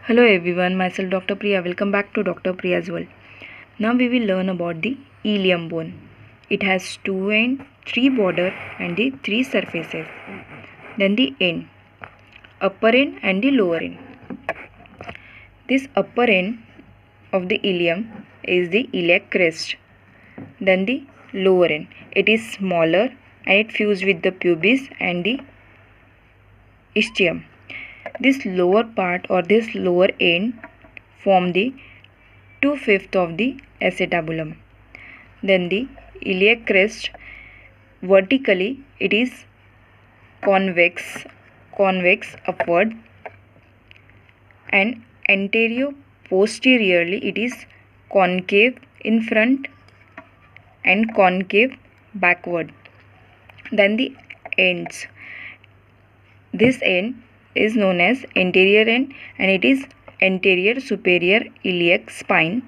Hello everyone, myself Dr. Priya. Welcome back to Dr. Priya's World. Now we will learn about the ilium bone. It has two ends, three border and the three surfaces. Then the end, upper end and the lower end. This upper end of the ilium is the iliac crest. Then the lower end, it is smaller and it fused with the pubis and the ischium. This lower part or this lower end form the 2/5 of the acetabulum. Then the iliac crest, vertically it is convex upward, and anterior-posteriorly it is concave in front and concave backward. Then the ends. This end is known as anterior end and it is anterior superior iliac spine,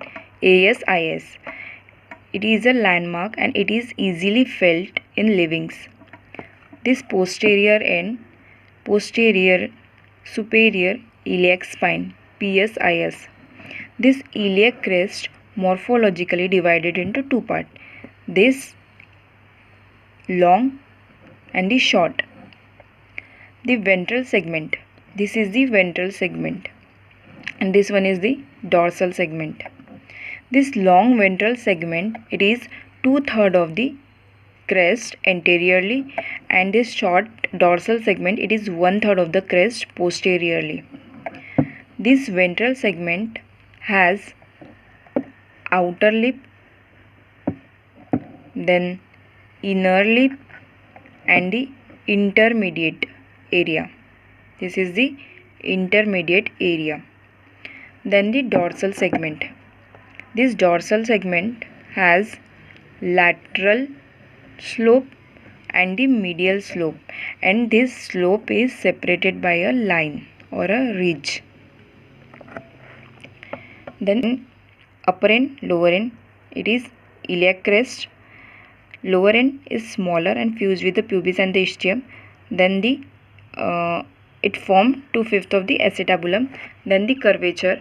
ASIS. It is a landmark and it is easily felt in livings. This posterior end, posterior superior iliac spine, PSIS. This iliac crest morphologically divided into two parts. This long and the short. The ventral segment. This is the ventral segment and this one is the dorsal segment. This long ventral segment, it is 2/3 of the crest anteriorly, and this short dorsal segment, it is 1/3 of the crest posteriorly. This ventral segment has outer lip, then inner lip and the intermediate area. This is the intermediate area. Then the dorsal segment. This dorsal segment has lateral slope and the medial slope, and this slope is separated by a line or a ridge. Then upper end, lower end, it is iliac crest. Lower end is smaller and fused with the pubis and the ischium. Then the it formed 2/5 of the acetabulum. Then the curvature.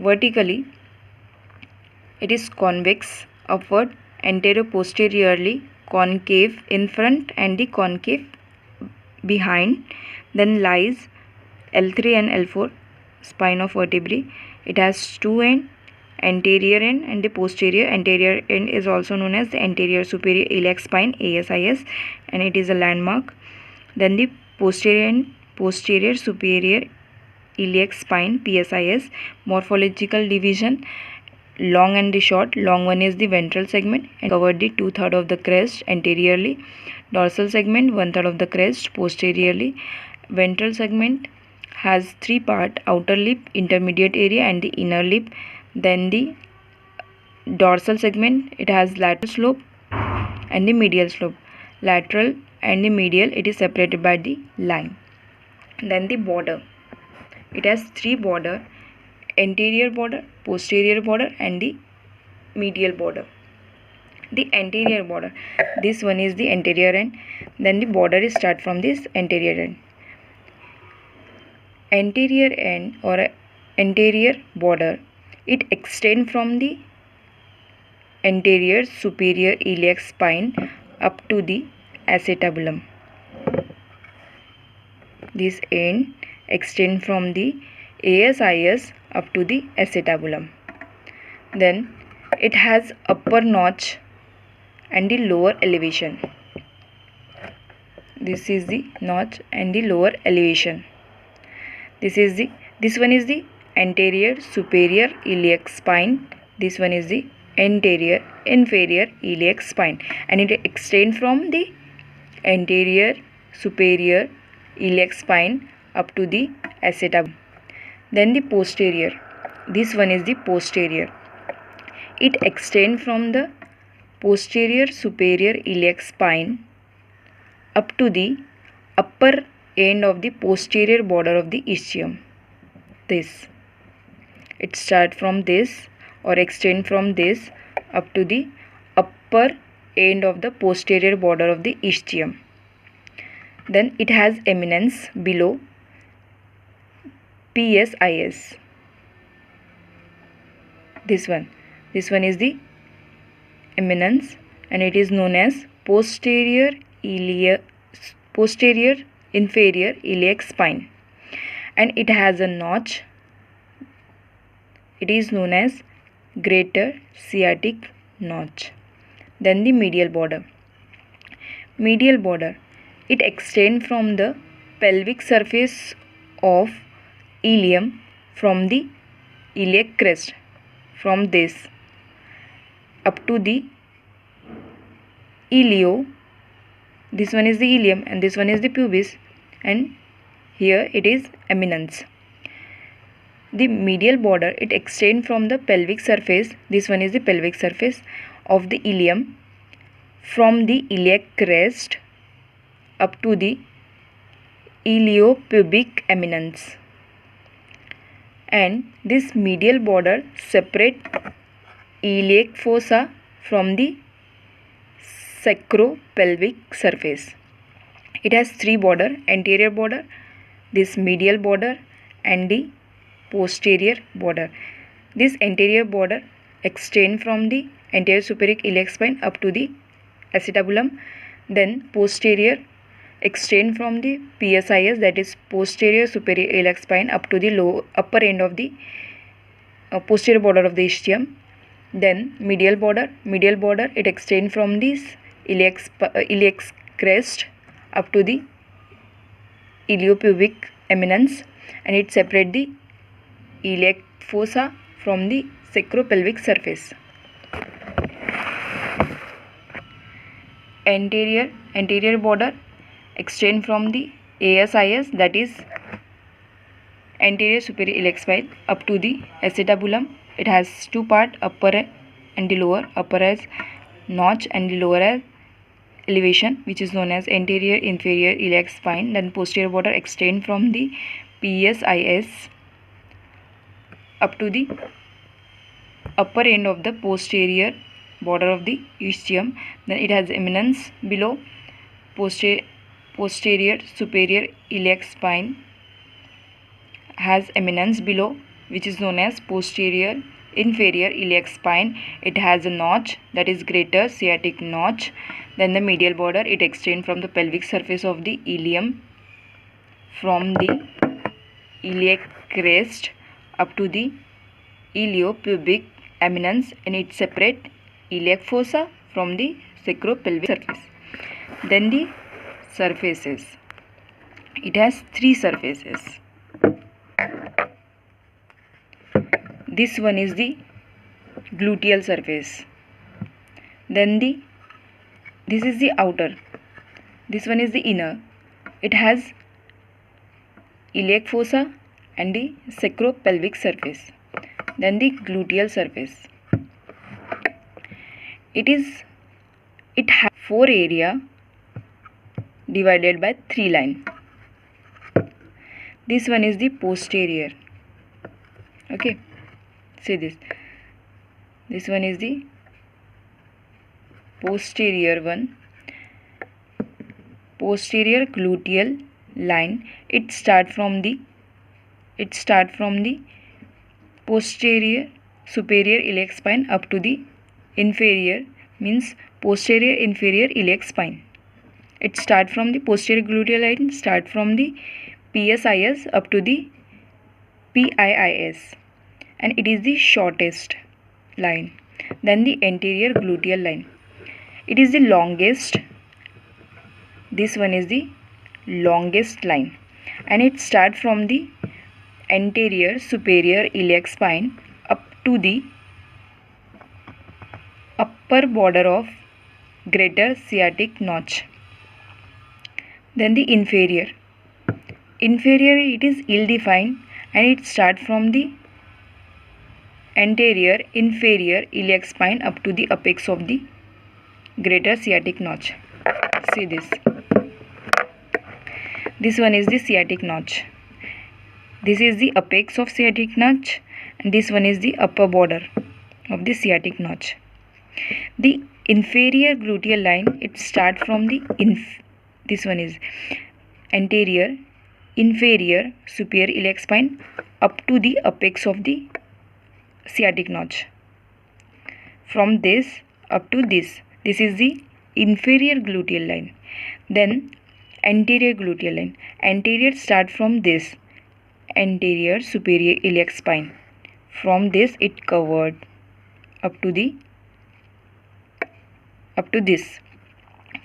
Vertically it is convex upward, anterior-posteriorly concave in front and the concave behind. Then lies L3 and L4 spine of vertebrae. It has two ends, anterior end and the posterior. Anterior end is also known as the anterior superior iliac spine, ASIS, and it is a landmark. Then the posterior end, posterior superior iliac spine, PSIS. Morphological division, long and the short. Long one is the ventral segment and covered the 2/3 of the crest anteriorly. Dorsal segment 1/3 of the crest posteriorly. Ventral segment has three parts: outer lip, intermediate area and the inner lip. Then the dorsal segment, it has lateral slope and the medial slope. Lateral and the medial, it is separated by the line. Then the border. It has three border: anterior border, posterior border and the medial border. The anterior border, this one is the anterior end. Then the border is start from this anterior end. Anterior end or anterior border, it extends from the anterior superior iliac spine up to the acetabulum. This end extends from the ASIS up to the acetabulum. Then it has upper notch and the lower elevation. This is the notch and the lower elevation. This one is the anterior superior iliac spine. This one is the anterior inferior iliac spine, and it extends from the anterior superior iliac spine up to the acetabulum. Then the posterior. This one is the posterior. It extends from the posterior superior iliac spine up to the upper end of the posterior border of the ischium. This. It starts from this or extend from this up to the upper end of the posterior border of the ischium. Then it has eminence below PSIS. This one is the eminence, and it is known as posterior inferior iliac spine, and it has a notch. It is known as greater sciatic notch. Then the medial border. Medial border, it extends from the pelvic surface of ilium from the iliac crest, from this up to the ilio. This one is the ilium and this one is the pubis, and here it is eminence. The medial border, it extends from the pelvic surface. This one is the pelvic surface of the ilium from the iliac crest up to the iliopubic eminence, and this medial border separate iliac fossa from the sacropelvic surface. It has three border: anterior border, this medial border, and the posterior border. This anterior border extends from the anterior superior iliac spine up to the acetabulum. Then posterior extend from the PSIS, that is posterior superior iliac spine, up to the upper end of the posterior border of the ischium. Then medial border, it extends from this iliac crest up to the iliopubic eminence, and it separates the iliac fossa from the sacropelvic surface. Anterior border extend from the ASIS, that is anterior superior iliac spine, up to the acetabulum. It has two parts, upper and the lower. Upper as notch and the lower as elevation, which is known as anterior inferior iliac spine. Then posterior border extend from the PSIS up to the upper end of the posterior border of the ischium. Then it has eminence below posterior superior iliac spine, has eminence below, which is known as posterior inferior iliac spine. It has a notch, that is greater sciatic notch. Then the medial border, it extends from the pelvic surface of the ilium from the iliac crest up to the iliopubic eminence, and it separates iliac fossa from the sacropelvic surface. Then the surfaces, it has three surfaces. This one is the gluteal surface. Then this is the outer, this one is the inner. It has iliac fossa and the sacropelvic surface. Then the gluteal surface, it has four area divided by three line. This one is the posterior. Okay, see this one is the posterior one. Posterior gluteal line, it start from the posterior superior iliac spine up to the inferior, means posterior inferior iliac spine. It start from the posterior gluteal line, start from the PSIS up to the PIIS, and it is the shortest line. Then the anterior gluteal line, it is the longest. This one is the longest line, and it start from the anterior superior iliac spine up to the upper border of greater sciatic notch. Then the inferior, it is ill defined, and it start from the anterior inferior iliac spine up to the apex of the greater sciatic notch. See this one is the sciatic notch. This is the apex of sciatic notch, and this one is the upper border of the sciatic notch. The inferior gluteal line, it start from the this one is anterior inferior superior iliac spine up to the apex of the sciatic notch. From this up to this is the inferior gluteal line. Then anterior gluteal line. Anterior start from this anterior superior iliac spine. From this it covered up to this.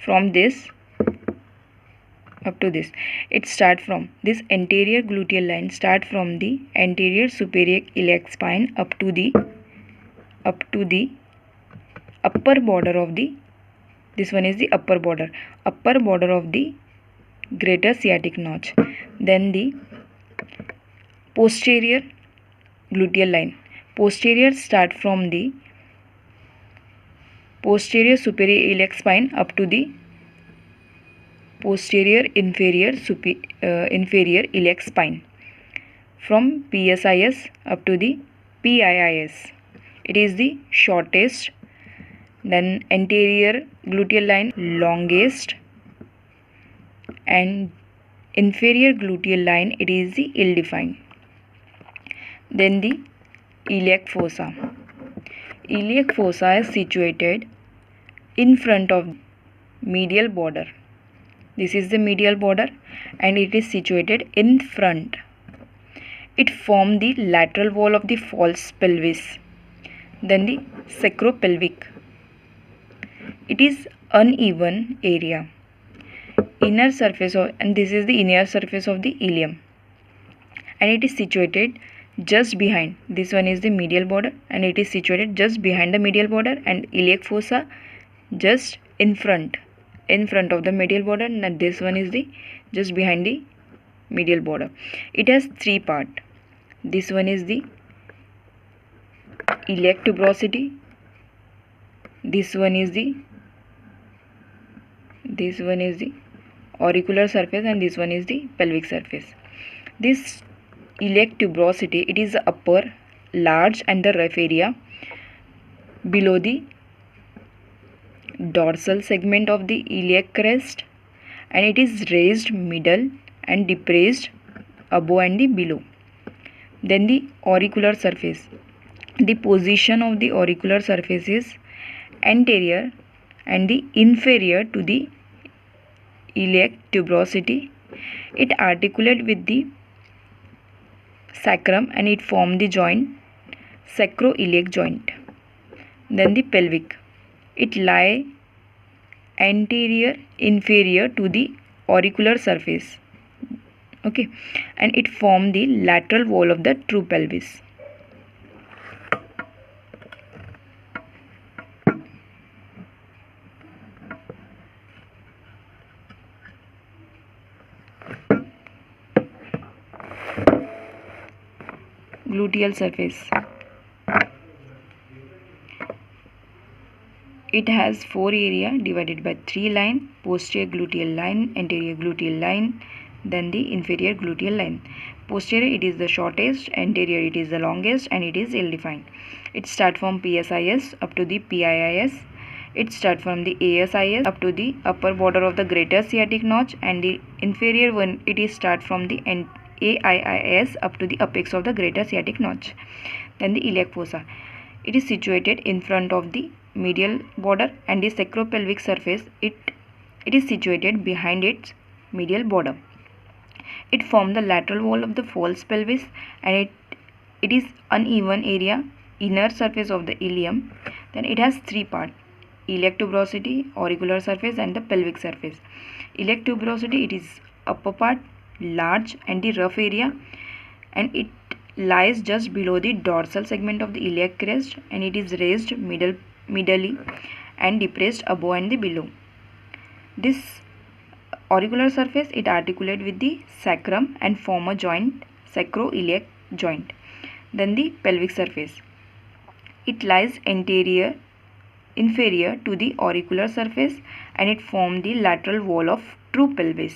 From this up to this, it start from this anterior gluteal line, start from the anterior superior iliac spine up to the upper border of the, this one is the upper border of the greater sciatic notch. Then the posterior gluteal line. Posterior start from the posterior superior iliac spine up to the posterior inferior iliac spine. From PSIS up to the PIIS. It is the shortest. Then anterior gluteal line longest, and inferior gluteal line, it is the ill-defined. Then the iliac fossa. Iliac fossa is situated in front of medial border. This is the medial border and it is situated in front. It forms the lateral wall of the false pelvis. Then the sacropelvic. It is uneven area. Inner surface of, and this is the inner surface of the ilium. And it is situated just behind. This one is the medial border and it is situated just behind the medial border, and iliac fossa just in front of the medial border, and this one is the just behind the medial border. It has three parts. This one is the iliac tuberosity. This one is the auricular surface, and this one is the pelvic surface. This iliac tuberosity, it is the upper, large and the rough area below the dorsal segment of the iliac crest, and it is raised middle and depressed above and the below. Then the auricular surface. The position of the auricular surface is anterior and the inferior to the iliac tuberosity. It articulates with the sacrum and it forms the joint, sacroiliac joint. Then the pelvic. It lies anterior inferior to the auricular surface. Okay, and it forms the lateral wall of the true pelvis. Gluteal surface. It has four area divided by three lines: posterior gluteal line, anterior gluteal line, then the inferior gluteal line. Posterior, it is the shortest, anterior, it is the longest, and it is ill-defined. It starts from PSIS up to the PIIS. It starts from the ASIS up to the upper border of the greater sciatic notch, and the inferior one, it is start from the AIIS up to the apex of the greater sciatic notch. Then the iliac fossa. It is situated in front of the medial border, and the sacropelvic surface, it is situated behind its medial border. It forms the lateral wall of the false pelvis, and it is uneven area, inner surface of the ilium. Then it has three parts: iliac tuberosity, auricular surface, and the pelvic surface. Iliac tuberosity, it is upper part, large and the rough area, and it lies just below the dorsal segment of the iliac crest, and it is raised medially and depressed above and the below. This auricular surface, it articulates with the sacrum and form a joint, sacroiliac joint. Then the pelvic surface. It lies inferior to the auricular surface, and it forms the lateral wall of true pelvis.